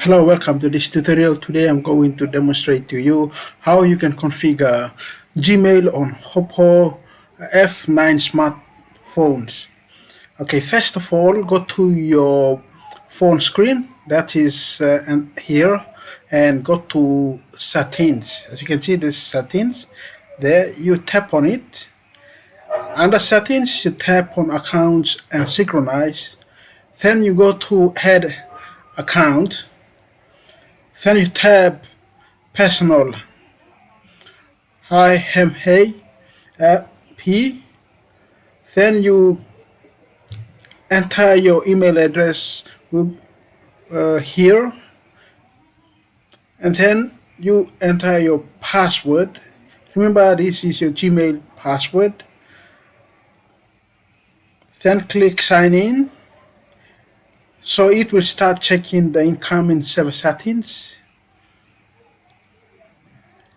Hello, welcome to this tutorial. Today I'm going to demonstrate to you how you can configure Gmail on Oppo F9 smartphones. Okay, first of all, go to your phone screen, that is here, and go to settings. As you can see, this settings. There, you tap on it. Under settings, you tap on accounts and synchronize. Then you go to add account. Then you tap personal. I am P. Then you enter your email address here, and then you enter your password. Remember, this is your Gmail password. Then click sign in. So it will start checking the incoming server settings.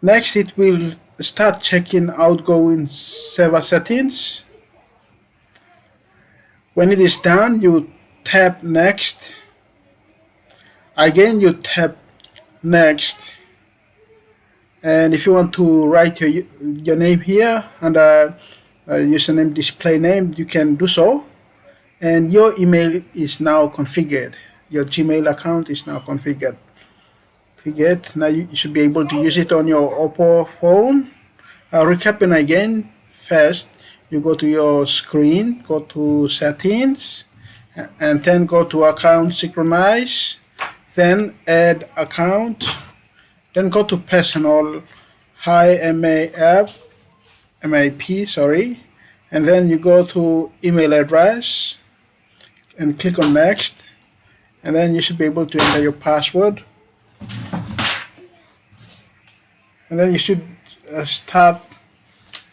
Next, it will start checking outgoing server settings. When it is done, you tap next. Again, you tap next. And if you want to write your name here under username display name, you can do so. And your email is now configured. Your Gmail account is now configured. Now you should be able to use it on your Oppo phone. Recapping again, first you go to your screen, go to settings, and then go to account synchronize, then add account, then go to personal MAP, sorry, and then you go to email address and click on next, and then you should be able to enter your password, and then you should start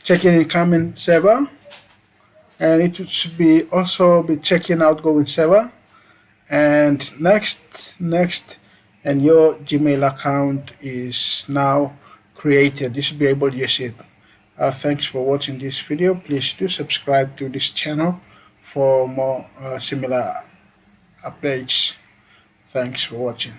checking incoming server, and it should be also be checking outgoing server, and next, and your Gmail account is now created. You should be able to use it. Thanks for watching this video. Please do subscribe to this channel for more similar updates. Thanks for watching.